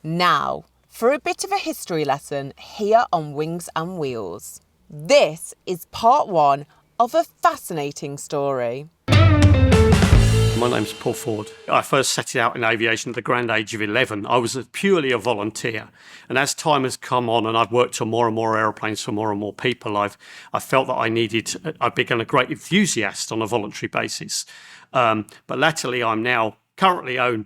Now, for a bit of a history lesson here on Wings and Wheels. This is part one of a fascinating story. My name's Paul Ford. I first set out in aviation at the grand age of 11. I was purely a volunteer. And as time has come on and I've worked on more and more aeroplanes for more and more people, I felt that I became a great enthusiast on a voluntary basis. But latterly, I'm now currently own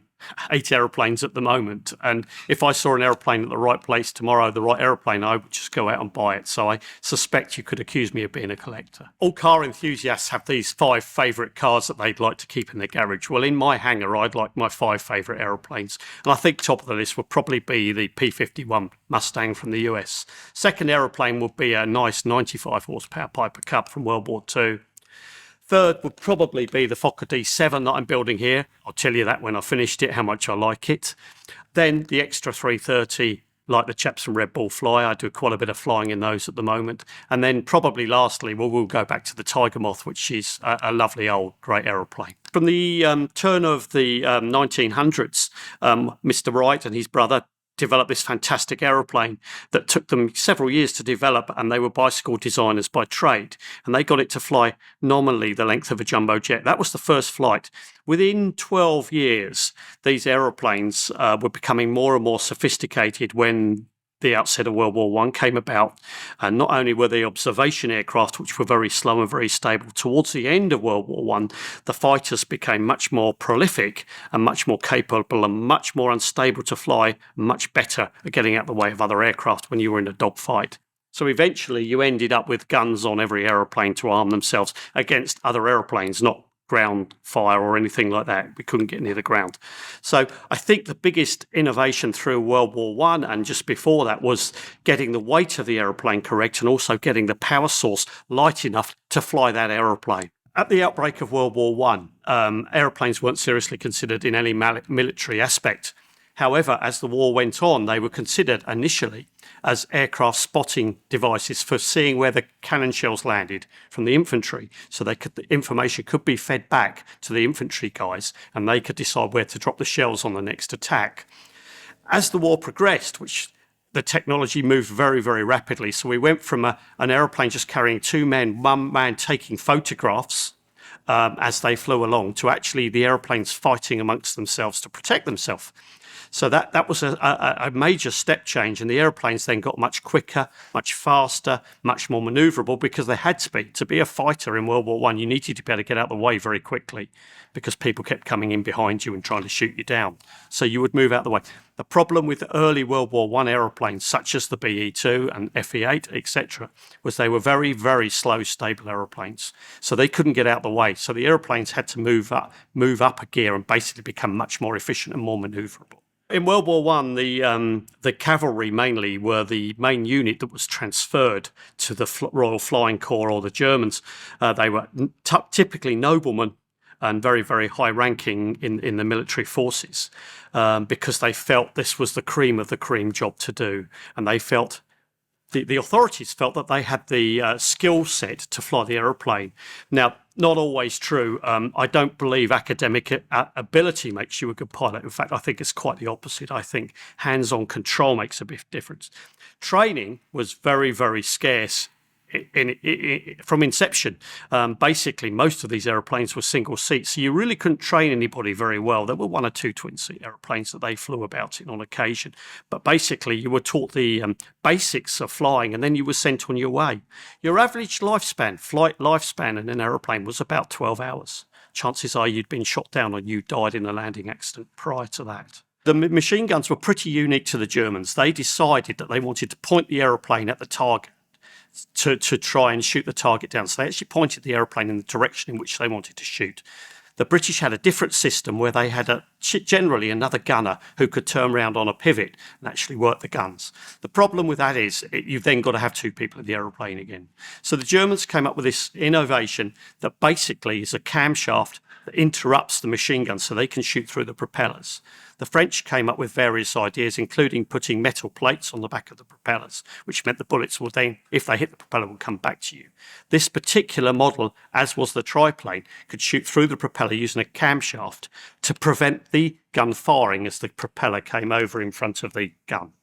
8 aeroplanes at the moment. And if I saw an aeroplane at the right place tomorrow, the right aeroplane, I would just go out and buy it. So I suspect you could accuse me of being a collector. All car enthusiasts have these 5 favourite cars that they'd like to keep in their garage. Well, in my hangar, I'd like my 5 favourite aeroplanes. And I think top of the list would probably be the P-51 Mustang from the US. Second aeroplane would be a nice 95 horsepower Piper Cub from World War II. Third would probably be the Fokker D.VII that I'm building here. I'll tell you that when I finished it, how much I like it. Then the extra 330, like the chaps from Red Bull fly. I do quite a bit of flying in those at the moment. And then probably lastly, we'll go back to the Tiger Moth, which is a lovely old great aeroplane. From the turn of the 1900s, Mr. Wright and his brother developed this fantastic aeroplane that took them several years to develop, and they were bicycle designers by trade, and they got it to fly nominally the length of a jumbo jet. That was the first flight. Within 12 years, these aeroplanes were becoming more and more sophisticated when the outset of World War I came about. And not only were the observation aircraft, which were very slow and very stable, towards the end of World War I, the fighters became much more prolific and much more capable and much more unstable to fly, much better at getting out the way of other aircraft when you were in a dogfight. So eventually you ended up with guns on every aeroplane to arm themselves against other aeroplanes, not ground fire or anything like that. We couldn't get near the ground. So I think the biggest innovation through World War I and just before that was getting the weight of the aeroplane correct and also getting the power source light enough to fly that aeroplane. At the outbreak of World War I, aeroplanes weren't seriously considered in any military aspect. However, as the war went on, they were considered initially as aircraft spotting devices for seeing where the cannon shells landed from the infantry. So the information could be fed back to the infantry guys and they could decide where to drop the shells on the next attack. As the war progressed, which the technology moved very, very rapidly. So we went from an aeroplane just carrying 2 men, 1 man taking photographs as they flew along, to actually the aeroplanes fighting amongst themselves to protect themselves. So that was a major step change, and the aeroplanes then got much quicker, much faster, much more manoeuvrable, because they had to be. To be a fighter in World War I, you needed to be able to get out of the way very quickly because people kept coming in behind you and trying to shoot you down. So you would move out of the way. The problem with early World War I aeroplanes, such as the BE-2 and FE-8, etc., was they were very, very slow, stable aeroplanes. So they couldn't get out of the way. So the aeroplanes had to move up a gear and basically become much more efficient and more manoeuvrable. In World War I, the cavalry mainly were the main unit that was transferred to the Royal Flying Corps or the Germans. They were typically noblemen and very, very high ranking in the military forces because they felt this was the cream of the cream job to do. And they felt, the authorities felt that they had the skill set to fly the aeroplane. Now, not always true. I don't believe academic ability makes you a good pilot. In fact, I think it's quite the opposite. I think hands-on control makes a big difference. Training was very, very scarce from inception. Basically, most of these aeroplanes were single seats, so you really couldn't train anybody very well. There were 1 or 2 twin-seat aeroplanes that they flew about in on occasion, but basically you were taught the basics of flying, and then you were sent on your way. Your average flight lifespan in an aeroplane was about 12 hours. Chances are you'd been shot down or you died in a landing accident prior to that. The machine guns were pretty unique to the Germans. They decided that they wanted to point the aeroplane at the target to try and shoot the target down. So they actually pointed the aeroplane in the direction in which they wanted to shoot. The British had a different system where they had generally another gunner who could turn around on a pivot and actually work the guns. The problem with that is you've then got to have 2 people in the aeroplane again. So the Germans came up with this innovation that basically is a camshaft that interrupts the machine gun so they can shoot through the propellers. The French came up with various ideas, including putting metal plates on the back of the propellers, which meant the bullets would then, if they hit the propeller, would come back to you. This particular model, as was the triplane, could shoot through the propeller using a camshaft to prevent the gun firing as the propeller came over in front of the gun.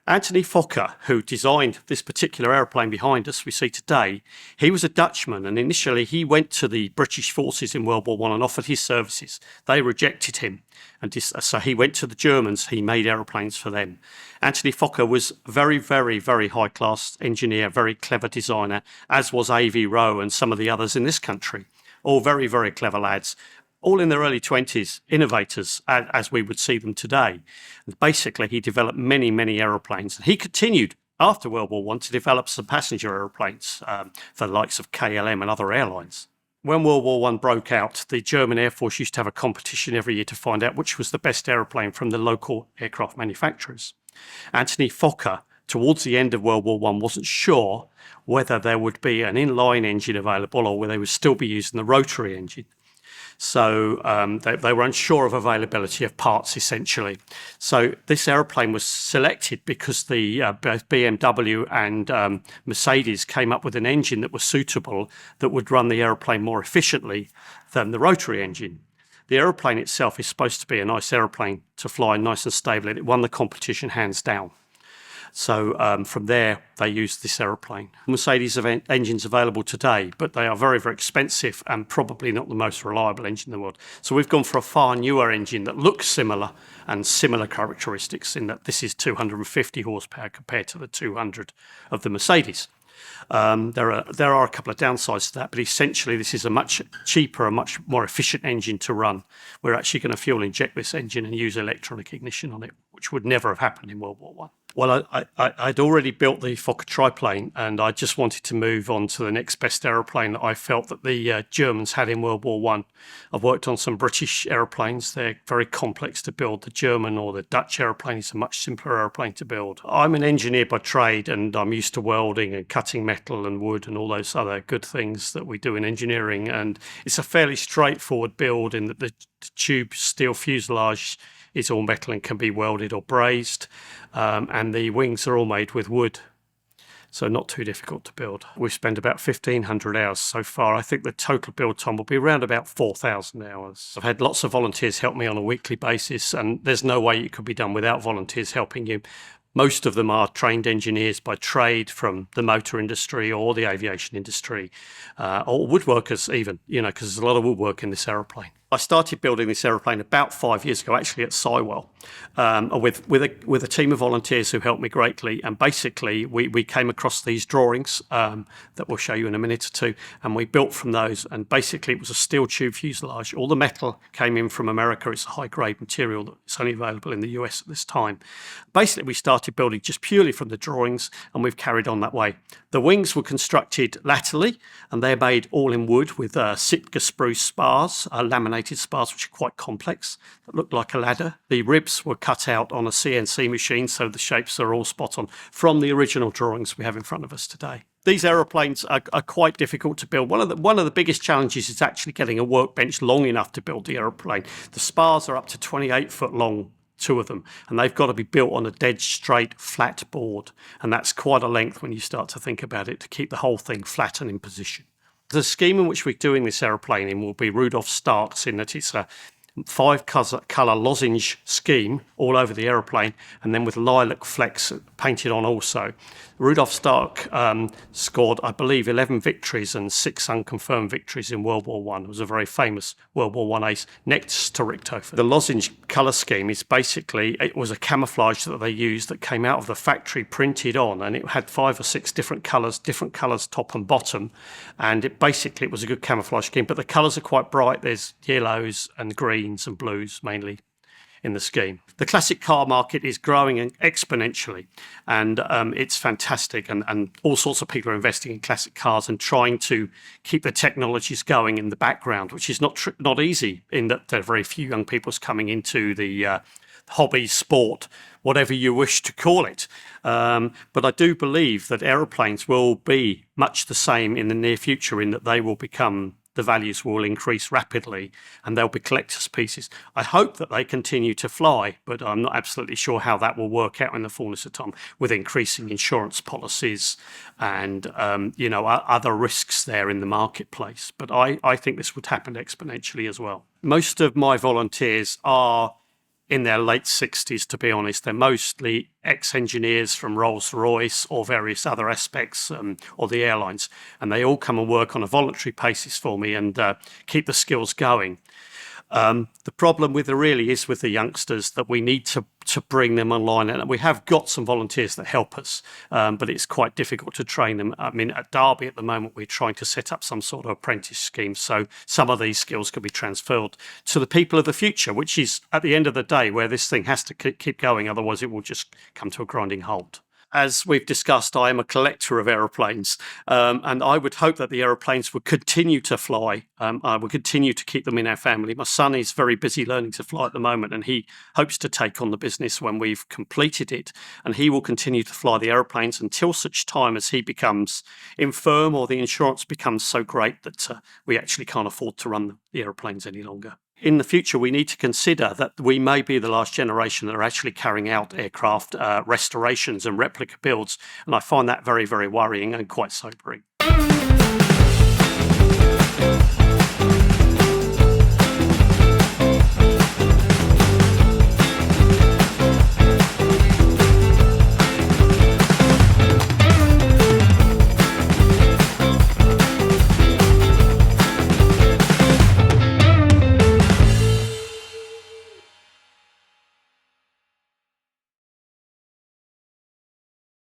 Anthony Fokker, who designed this particular aeroplane behind us we see today, he was a Dutchman, and initially he went to the British forces in World War I and offered his services. They rejected him, and so he went to the Germans. He made aeroplanes for them. Anthony Fokker was a very, very, very high-class engineer, very clever designer, as was A.V. Rowe and some of the others in this country. All very, very clever lads. All in their early 20s, innovators, as we would see them today. And basically, he developed many, many aeroplanes. And he continued after World War I to develop some passenger aeroplanes for the likes of KLM and other airlines. When World War I broke out, the German Air Force used to have a competition every year to find out which was the best aeroplane from the local aircraft manufacturers. Anthony Fokker, towards the end of World War I, wasn't sure whether there would be an inline engine available or whether they would still be using the rotary engine. So they were unsure of availability of parts, essentially. So this aeroplane was selected because both BMW and Mercedes came up with an engine that was suitable, that would run the aeroplane more efficiently than the rotary engine. The aeroplane itself is supposed to be a nice aeroplane to fly nice and stable, and it won the competition hands down. So from there, they used this aeroplane. Mercedes have engines available today, but they are very, very expensive and probably not the most reliable engine in the world. So we've gone for a far newer engine that looks similar and similar characteristics, in that this is 250 horsepower compared to the 200 of the Mercedes. There are a couple of downsides to that, but essentially this is a much cheaper, a much more efficient engine to run. We're actually going to fuel inject this engine and use electronic ignition on it, which would never have happened in World War I. Well, I'd already built the Fokker triplane, and I just wanted to move on to the next best aeroplane that I felt that the Germans had in World War I. I've worked on some British aeroplanes. They're very complex to build. The German or the Dutch aeroplane is a much simpler aeroplane to build. I'm an engineer by trade, and I'm used to welding and cutting metal and wood and all those other good things that we do in engineering. And it's a fairly straightforward build in that the tube steel fuselage is all metal and can be welded or brazed, and the wings are all made with wood, so not too difficult to build. We've spent about 1,500 hours so far. I think the total build time will be around about 4,000 hours. I've had lots of volunteers help me on a weekly basis, and there's no way it could be done without volunteers helping you. Most of them are trained engineers by trade from the motor industry or the aviation industry, or woodworkers even, because there's a lot of woodwork in this aeroplane. I started building this aeroplane about 5 years ago, actually at Sywell, with a team of volunteers who helped me greatly. And basically, we came across these drawings that we'll show you in a minute or two, and we built from those. And basically, it was a steel tube fuselage. All the metal came in from America. It's a high-grade material that's only available in the US at this time. Basically, we started building just purely from the drawings, and we've carried on that way. The wings were constructed laterally, and they're made all in wood with Sitka spruce spars, laminated spars, which are quite complex, that look like a ladder. The ribs were cut out on a CNC machine, so the shapes are all spot on from the original drawings we have in front of us today. These aeroplanes are quite difficult to build. One of the biggest challenges is actually getting a workbench long enough to build the aeroplane. The spars are up to 28 foot long, two of them, and they've got to be built on a dead straight flat board, and that's quite a length when you start to think about it, to keep the whole thing flat and in position. The scheme in which we're doing this aeroplane in will be Rudolf Stark's, in that it's a 5-colour lozenge scheme all over the aeroplane, and then with lilac flecks painted on also. Rudolf Stark scored, I believe, 11 victories and 6 unconfirmed victories in World War I. It was a very famous World War I ace next to Richthofen. The lozenge colour scheme is basically, it was a camouflage that they used that came out of the factory printed on, and it had 5 or 6 different colours top and bottom, and it was a good camouflage scheme, but the colours are quite bright. There's yellows and greens and blues mainly in the scheme. The classic car market is growing exponentially, and it's fantastic, and all sorts of people are investing in classic cars and trying to keep the technologies going in the background, which is not easy, in that there are very few young people coming into the hobby, sport, whatever you wish to call it. But I do believe that aeroplanes will be much the same in the near future, in that they will become the values will increase rapidly and they'll be collector's pieces. I hope that they continue to fly, but I'm not absolutely sure how that will work out in the fullness of time with increasing insurance policies and other risks there in the marketplace. But I think this would happen exponentially as well. Most of my volunteers are in their late 60s, to be honest. They're mostly ex-engineers from Rolls-Royce or various other aspects or the airlines, and they all come and work on a voluntary basis for me and keep the skills going. The problem with the youngsters that we need to bring them online, and we have got some volunteers that help us, but it's quite difficult to train them. I mean, at Derby at the moment, we're trying to set up some sort of apprentice scheme, so some of these skills can be transferred to the people of the future, which is at the end of the day where this thing has to keep going, otherwise it will just come to a grinding halt. As we've discussed, I am a collector of aeroplanes, and I would hope that the aeroplanes would continue to fly. I would continue to keep them in our family. My son is very busy learning to fly at the moment, and he hopes to take on the business when we've completed it. And he will continue to fly the aeroplanes until such time as he becomes infirm or the insurance becomes so great that we actually can't afford to run the aeroplanes any longer. In the future, we need to consider that we may be the last generation that are actually carrying out aircraft restorations and replica builds. And I find that very, very worrying and quite sobering.